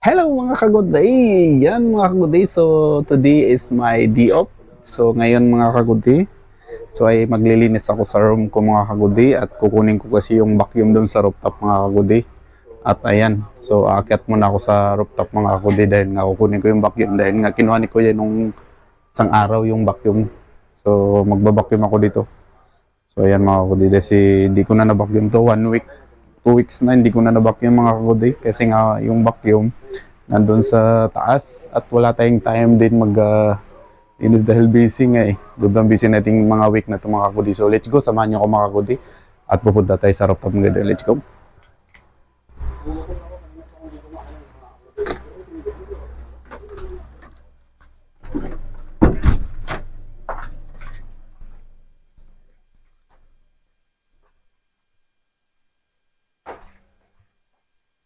Hello mga ka-good day! Yan mga ka-good day. So today is my day off. So ngayon mga ka-good day, so ay maglilinis ako sa room ko mga ka-good day at kukunin ko kasi yung vacuum doon sa rooftop mga ka-good day. At ayan, so aakyat muna ako sa rooftop mga ka-good day dahil nga kukunin ko yung vacuum dahil nga kinuha ni Kuya nung isang araw yung vacuum. So magba-vacuum ako dito. So ayan mga ka-good day, kasi hindi ko na na-vacuum to 1 week. 2 weeks na hindi ko na na-vacuum mga ka-good day kasi nga yung vacuum nandun sa taas at wala tayong time din inis dahil busy nga eh. Sobrang busy nating mga week na ito mga ka-good day. So let's go, samahan niyo ako mga ka-good day at pupunta tayo sa rooftop mga ka-good day. Let's go.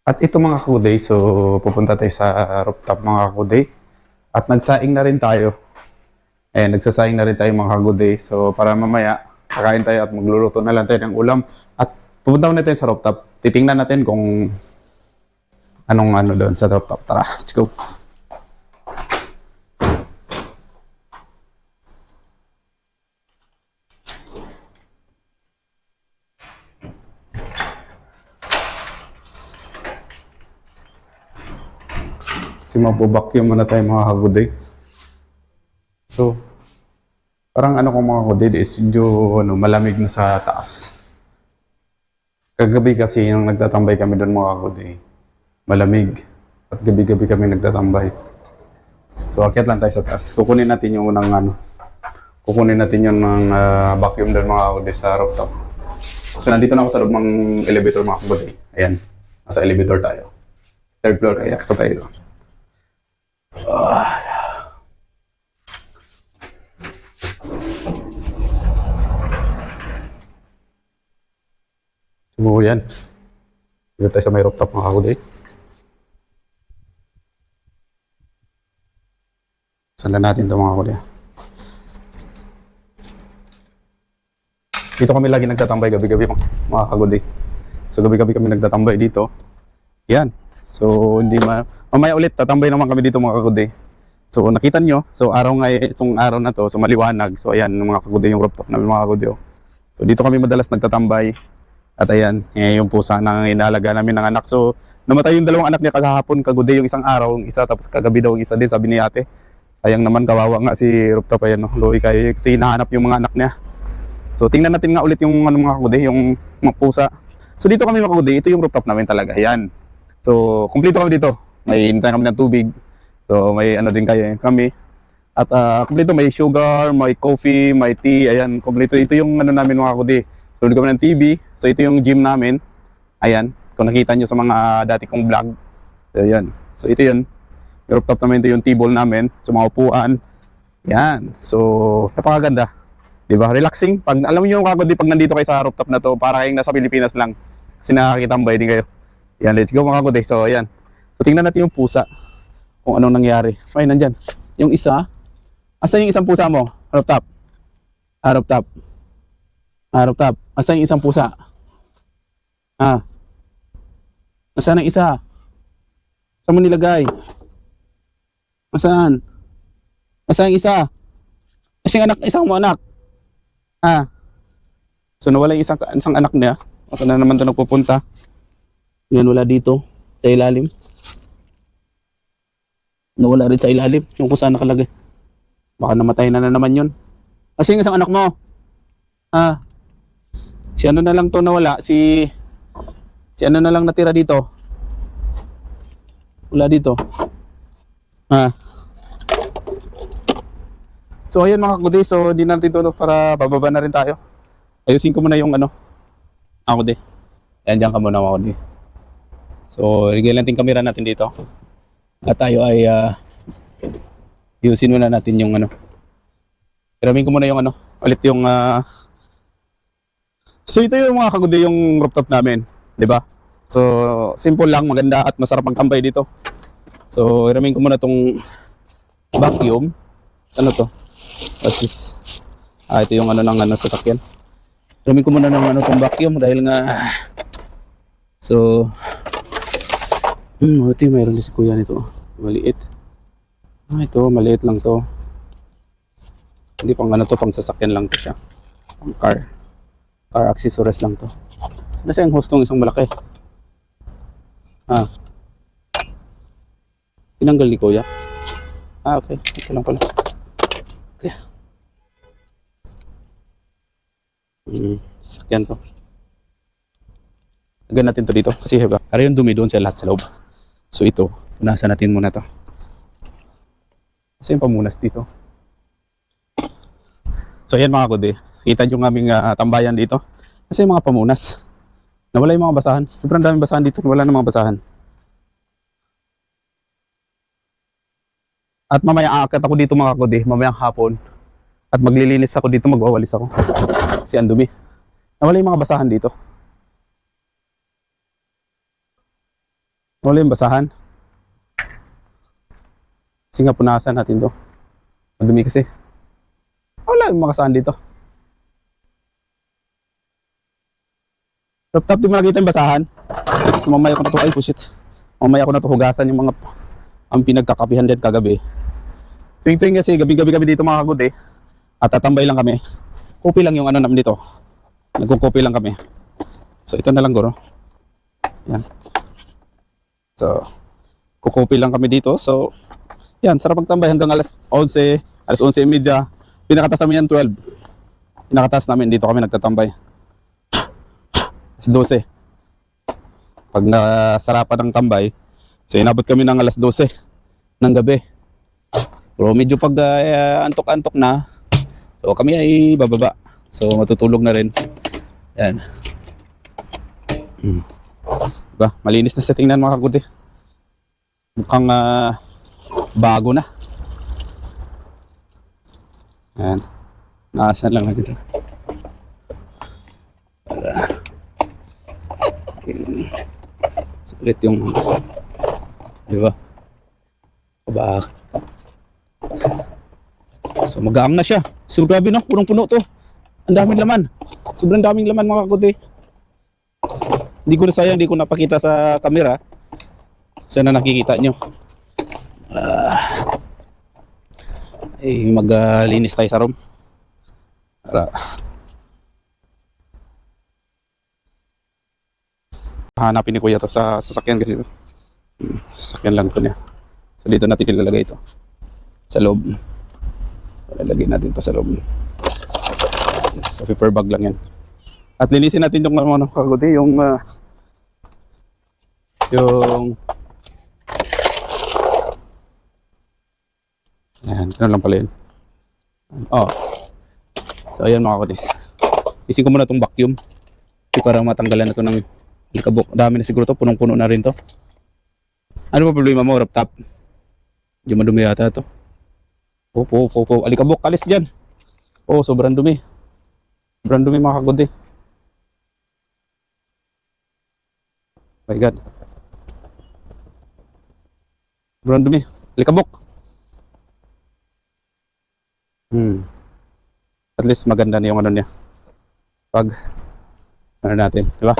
At ito mga ka-good day, so pupunta tayo sa rooftop mga ka-good day. At nagsaing na rin tayo. Nagsasaing na rin tayo mga ka-good day. So para mamaya, kakain tayo at magluluto na lang tayo ng ulam. At pupunta na tayo sa rooftop. Titingnan natin kung anong ano doon sa rooftop. Tara, let's go. Kasi mabubacuum muna tayo mga ka-good day. So, parang ano kung mga ka-good day is medyo malamig na sa taas. Kagabi kasi yung nagtatambay kami doon mga ka-good day, malamig. At gabi-gabi kami nagtatambay. So, akyat lang tayo sa taas. Kukunin natin yung vacuum doon mga ka-good day sa rooftop. So, nandito na ako sa loob ng elevator mga ka-good day. Ayan, nasa elevator tayo. Third floor, kaya sa tayo. So, yan. Dito tayo sa may rooftop mga ka-good day. Saan natin ito mga ka-good day. Dito kami lagi nagtatambay gabi-gabi mga ka-good day. So gabi-gabi kami nagtatambay dito. Yan. So hindi mamaya ulit tatambay naman kami dito mga ka-good day. So nakita nyo, so araw nga itong araw na to, so maliwanag. So ayan mga ka-good day yung rooftop namin mga ka-good day. So dito kami madalas nagtatambay. At ayan, yung pusa na inalaga namin ng anak. So namatay yung dalawang anak niya kahapon ka-good day, yung isang araw, yung isa, tapos kagabi daw yung isa din, sabi ni ate. Sayang naman, kawawa nga si rooftop, ayan no, luwi kayo kasi hinahanap yung mga anak niya. So tingnan natin nga ulit yung ano mga ka-good day, yung mga pusa. So dito kami mga ka-good day, ito yung rooftop namin talaga. Yan. So kumpleto kami dito. May hintayan kami ng tubig. So may ano din kayo kami. At kumpleto, may sugar, may coffee, may tea. Ayan, kumpleto. Ito yung ano namin mga ka-good day. So kami ng TV. So ito yung gym namin. Ayan. Kung nakita nyo sa mga dati kong vlog. So ayan. So ito yun. Yung rooftop namin, ito yung table namin. So mga upuan. Yan. So napakaganda. Diba? Relaxing. Pag alam niyo yung ka-good day, pag nandito kayo sa rooftop na to, para kayong nasa Pilipinas lang. Kasi nakakitambay din kayo. Yan, let's go mga ka-good day. So ayan. So tingnan natin yung pusa. Kung anong nangyari. Ay, nandyan. Yung isa. Asa yung isang pusa mo? Rooftop. Rooftop. Rooftop. Asa yung isang pusa? Nasaan ang isa? Saan mo nilagay? Nasaan? Nasaan yung isa? Isang mo anak? So nawala yung isang anak niya. Saan na naman ito nagpupunta? Yan, wala dito. Sa ilalim. Nawala rin sa ilalim. Yung kung saan nakalagay. Baka namatay na naman yun. Kasi yung isang anak mo? Si ano na lang to nawala? Si ano na lang natira dito? Wala dito. So ayun mga ka-good day. So di natin ito para bababa na rin tayo. Ayusin ko muna yung ano. Ka-good day. Ayan, dyan ka muna mga ka-good day. So ligay lang yung camera natin dito. At tayo ay ayusin muna natin yung ano. Iramin ko muna yung ano. Ulit yung so ito yung mga ka-good day, yung rooftop namin, 'di ba? So simple lang, maganda at masarap magtambay dito. So iramin ko muna tong vacuum. Ano to? This ito yung ano ng ano sasakyan. Iramin ko muna ng ano tong vacuum dahil nga so Ito mayroon din si kuya nito. Maliit. Ito, maliit lang to. Hindi pang ano to, pang sasakyan lang to siya. Pang car. Car accessories lang to. Nasa yung hostong isang malaki. Tinanggal ni kuya. Okay. Ito lang pala. Okay. Sasakyan to. Lagyan natin to dito. Kasi kaya yung dumi doon sa lahat sa loob. So ito, punasan natin muna to. Kasi yung pamunas dito. So yan mga kudi. Kita nyo ng aming tambayan dito. Kasi yung mga pamunas. Nawala yung mga basahan. Sobrang daming basahan dito. Nawala ng mga basahan. At mamaya aakyat ako dito mga kudi. Mamayang hapon. At maglilinis ako dito. Magwawalis ako. Kasi ang dumi. Nawala yung mga basahan dito. Nawala yung basahan. Kasi nga punasan natin to. Madumi kasi. Wala yung mga basahan dito. Top, di mo nakita yung basahan. So mamaya ko na to, ay pushit. Mamaya ko na to hugasan yung mga ang pinagkakapihan din kagabi. Tuwing kasi gabi-gabi kami dito mga kagod At tatambay lang kami. Kopi lang yung ano namin dito. Nagko-copy lang kami. So ito na lang guro. Yan. So kukopi lang kami dito. So yan, sarap magtambay hanggang alas 11, alas 11:30. Pinakatas namin yan 12. Pinakatas namin dito kami nagtatambay. Alas 12. Pag nasarapan ng tambay, so inabot kami ng alas 12 ng gabi. Pero medyo pag antok-antok na, so kami ay bababa. So matutulog na rin. Yan. Diba? Malinis na sa tingnan mga kaguti. Mukhang bago na. Yan. Naasan lang natin ito. Para sulit yung diba? Kabak. So magaang na siya. So grabe no, punong-puno to. Ang daming laman. Sobrang daming laman mga kaguti. Hindi ko na sayang, hindi ko napakita sa camera. Sana nakikita nyo. Maglinis tayo sa room. Para hanapin ni kuya to sa sasakyan kasi to. Sasakyan lang to niya. So dito natin ilalagay ito. Sa loob. Ilalagay natin to sa loob. Sa paper bag lang yan. At linisin natin yung ano kaguti, yung ayan, ganun lang pala yun. Oh. So ayan mga kaguti. Isin ko muna itong vacuum. Kasi para matanggalan na ito ng alikabok. Dami na siguro to, punong-puno na rin to. Ano ba problema mo, roof top? Hindi madumi yata ito. Opo. Alikabok, kalis dyan. Oh, sobrang dumi. Sobrang dumi mga kaguti. My God. Sobrang dumi. Alikabok. At least maganda na yung ano niya. Pag ano natin, di ba?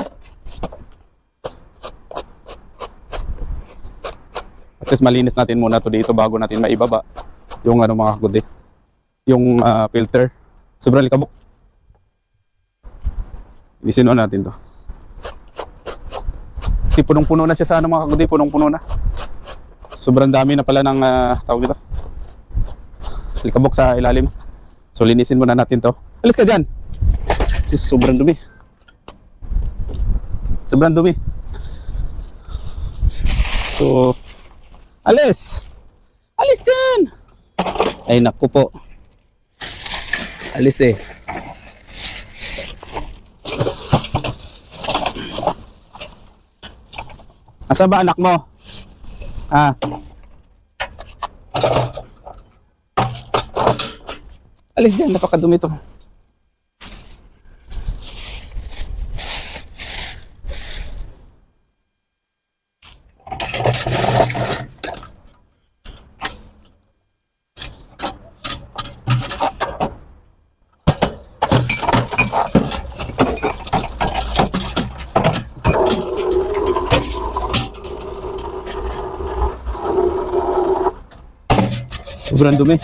At least malinis natin muna to dito bago natin maibaba yung ano mga kagudi. Yung filter. Sobrang likabok. Linisin natin to. Kasi punong-puno na siya sa ano mga kagudi, punong-puno na. Sobrang dami na pala ng tawag dito. Likabok sa ilalim. So linisin muna natin to. Alis ka dyan. Sobrang dumi. Sobrang dumi. So alis. Alis dyan. Ay naku po. Alis eh. Asa ba anak mo? Alis dyan, napakadumi to. Sobrang dumi.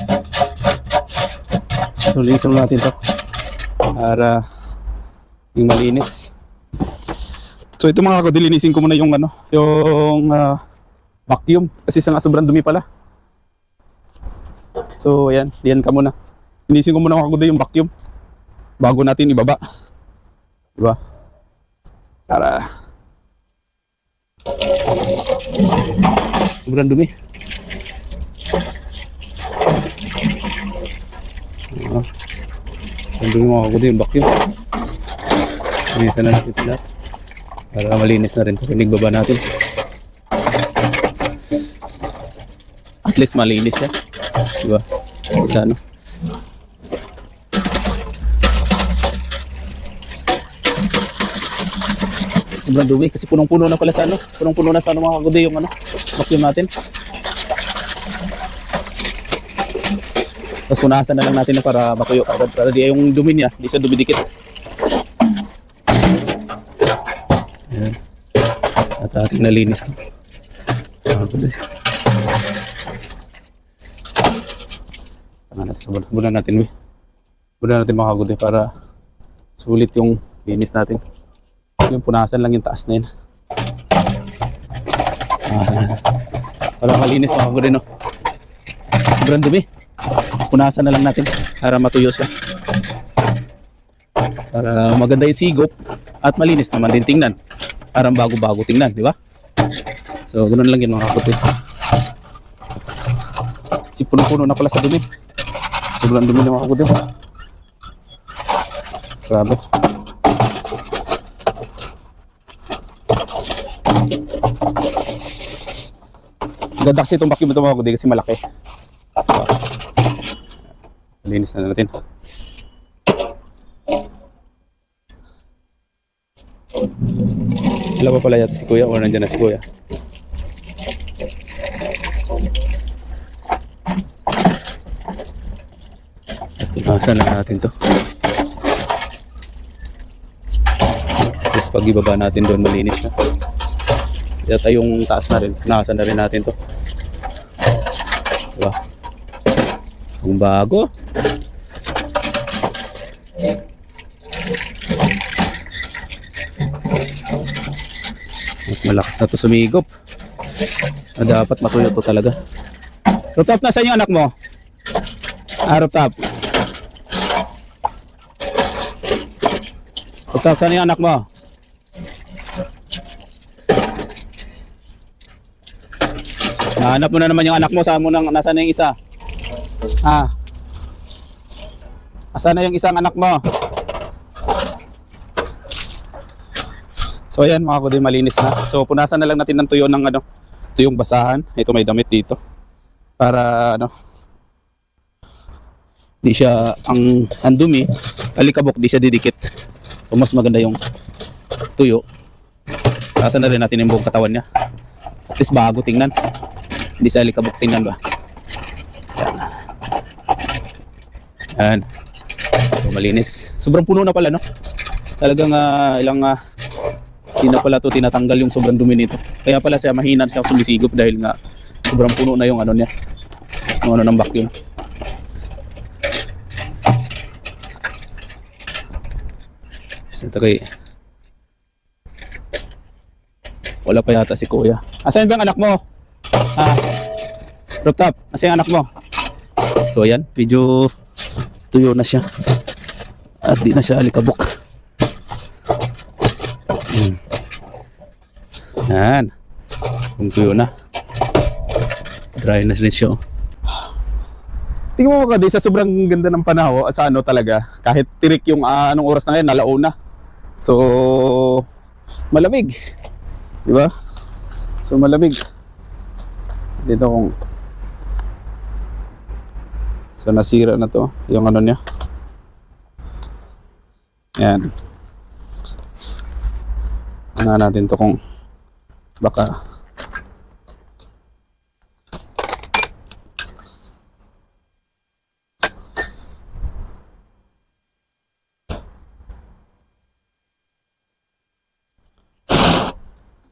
So, linisin natin to para yung malinis. So, ito mga kakudi, linisin ko muna yung vacuum kasi sobrang dumi pala. So, ayan, diyan ka muna. Linisin ko muna mga kakudi yung vacuum bago natin ibaba. Diba? Para sobrang dumi. Ang dumi mga kakudi yung vacuum. Linisan na natin ito para malinis na rin pag nagbaba natin. At least malinis siya. Diba? Sa ano? Sobrang dumi kasi punong-puno na pala sa ano. Punong-puno na sa ano mga kakudi yung vacuum natin. Tapos punasan na lang natin na para makuyo agad. Para di yung dumi niya, di siya dumidikit. Ayan. At ating nalinis na. Sabunan natin, sabunan natin mga kakudi para sulit yung linis natin. Yung punasan lang yung taas na yun. Para malinis mga kakudi, no? Sobrang dumi. Punasan na lang natin para matuyo siya. Para maganda yung sigop at malinis naman din tingnan. Parang bago-bago tingnan, di ba? So, ganoon lang yun mga kakudi. Kasi puno-puno na pala sa dumi. Sobrang dumi na mga kakudi. Grabe. Ganda kasi itong vacuum ito mga kakudi kasi malaki. Linis na natin. Wala pa pala yata si kuya o nandiyan na si kuya. Punasan na natin to. Tapos pag ibaba natin doon malinis na. Yata yung taas na rin. Punasan na rin natin to. Diba? Kung bago. Malakas na to sumigop. Dapat matuyo to talaga. Rooftop, nasaan yung anak mo? Rooftop. Rooftop, saan yung anak mo? Nahanap mo na naman yung anak mo. Saan mo nang, nasaan na yung isa? Asan na yung isang anak mo? So ayan mga kakudi, malinis na. So punasan na lang natin ng tuyo ng tuyong basahan. Ito may damit dito. Para di siya ang dumi, alikabok, di siya didikit. So mas maganda yung tuyo. Punasan na rin natin yung buong katawan niya. At least bago tingnan. Hindi siya alikabok tingnan ba. Yan. So, malinis. Sobrang puno na pala, no? Talagang hindi na pala ito tinatanggal yung sobrang dumi nito. Kaya pala siya mahina siya sumisigop dahil nga sobrang puno na yung niya. Yung ng vacuum. So, ito kay wala pa yata si kuya. Asan ba ang anak mo? Rooftop, asan yung anak mo? So ayan, medyo tuyo na siya. At di na siya alikabok. Yan. Kung tuyo na. Dry na rin siya. Tingnan mo mga sa sobrang ganda ng panahon. Sa talaga. Kahit tirik yung anong oras na ngayon, nalauna. So, malamig. Diba? So, malamig. Dito kung so, nasira na to. Yung niya. Yan. Ano natin to kung baka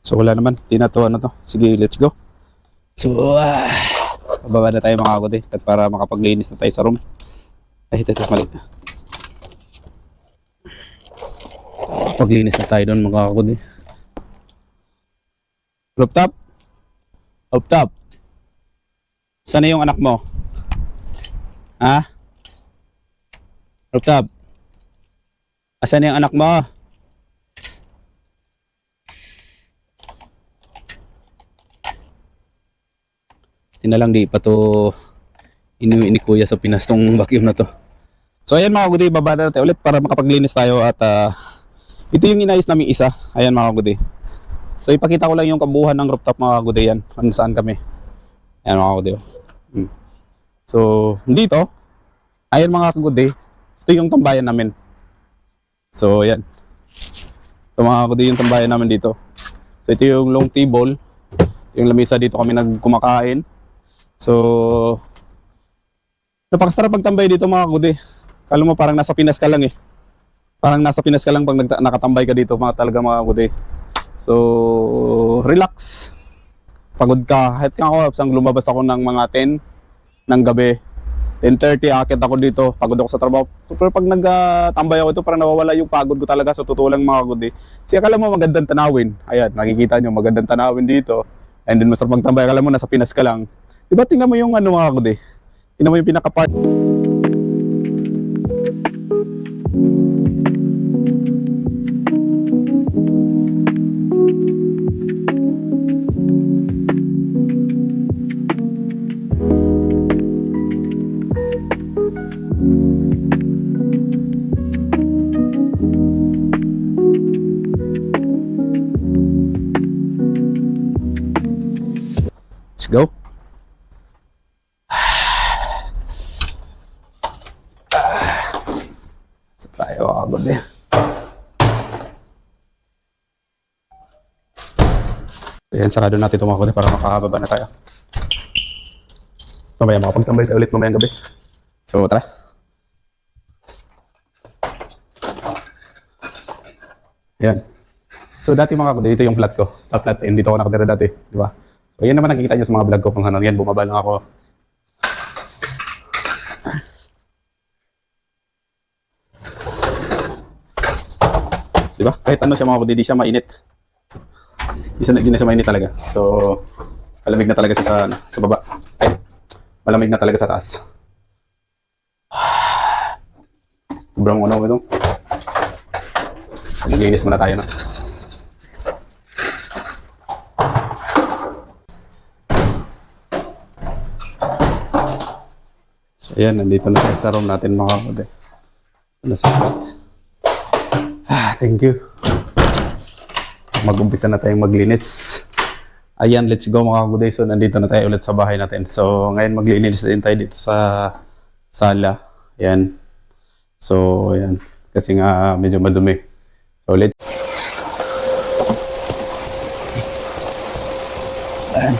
so wala naman, di na to. Sige, let's go. So Bababa na tayo mga kagod at para makapaglinis na tayo sa room. Ay, ito mali. Paglinis na tayo doon mga kagod Rooftop? Rooftop? Saan na yung anak mo? Ha? Rooftop? Asan na yung anak mo? Tinalang di pa to inuwi ni Kuya sa Pinas tong vacuum na to. So ayan mga kagod, baba na tayo ulit para makapaglinis tayo at ito yung inayos namin isa. Ayan mga kagod. So ipakita ko lang yung kabuuan ng rooftop mga kagod yan. Kung saan kami. Ayan mga kagod. So dito, ayan mga kagod, ito yung tambayan namin. So ayan. So mga kagod, yung tambayan namin dito. So ito yung long table. Yung lamesa dito kami nagkumakain. So napakasarap magtambay dito mga kagod. Kala mo parang nasa Pinas ka lang Parang nasa Pinas ka lang pag nakatambay ka dito mga talaga mga kagod. So relax. Pagod ka. Kahit nga ako, sang lumabas ako ng mga 10 ng gabi. 10:30 akit ako dito. Pagod ako sa trabaho. Pero pag nagtambay ako ito, parang nawawala yung pagod ko talaga sa totoo lang mga kagod. Kasi akala mo magandang tanawin. Ayan, nakikita nyo magandang tanawin dito. And then masarap magtambay. Akala mo nasa Pinas ka lang. Diba tingnan mo yung ano mga kagod tingnan mo yung pinaka-part. Let's go. Sa tayo agad Ayan, sarado natin ito mga kagod para makakababa na tayo. Mamaya makapagtambay tayo ulit mamayang gabi. So tara. Ayan. So dati mga kagod, dito yung flat ko. Sa flat end, dito ako nakatira dati. Di ba? So yan naman nakikita nyo sa mga vlog ko kung ano. Yan, bumaba lang ako. Diba? Kahit ano siya mga kagod, di siya mainit. Di na siya mainit talaga. So, malamig na talaga siya sa baba. Ay, malamig na talaga sa taas. Sobrang ano ito. Naglinis muna tayo na. So, ayan. Nandito na tayo sa room natin mga kagod. Nasa flat. Thank you. Mag-umpisa na tayong maglinis. Ayan, let's go mga kagod. So, nandito na tayo ulit sa bahay natin. So, ngayon maglinis din tayo dito sa sala. Ayan. So, ayan. Kasi nga medyo madumi. So, let's... Ayan.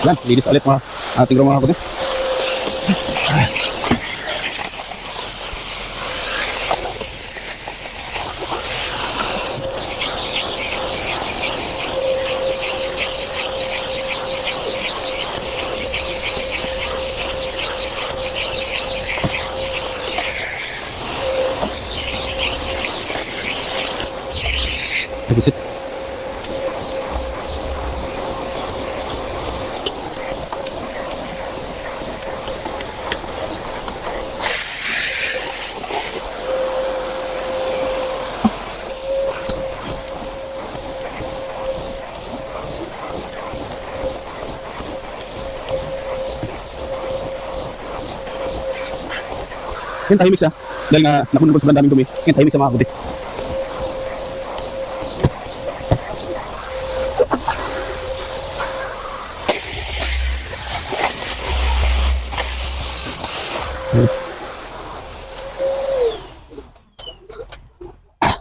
Yan, linis ulit mga ating mga kapatid. Busit. Yan tahimik sa. Dahil nga nakunod sa daming dumi. Yan tahimik sa mga kagoday.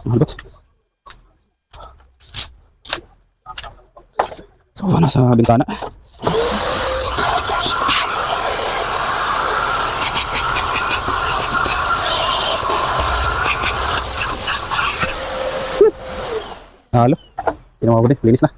Malibot. So, na sa bintana. Halo. Tinawa ko din. Linis na.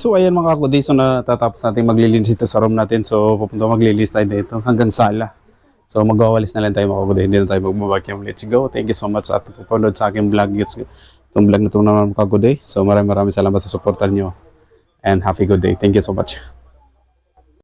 So ayan mga kakudi, so natatapos natin maglilinis dito sa room natin. So pupunta maglilinis tayo dito hanggang sala. So magwawalis na lang tayo mga kakudi, hindi na tayo magbabakyam. Let's go. Thank you so much at pupanood sa aking vlog. Itong vlog na ito naman mga kakudi. So maraming salamat sa supportan nyo. And happy good day. Thank you so much.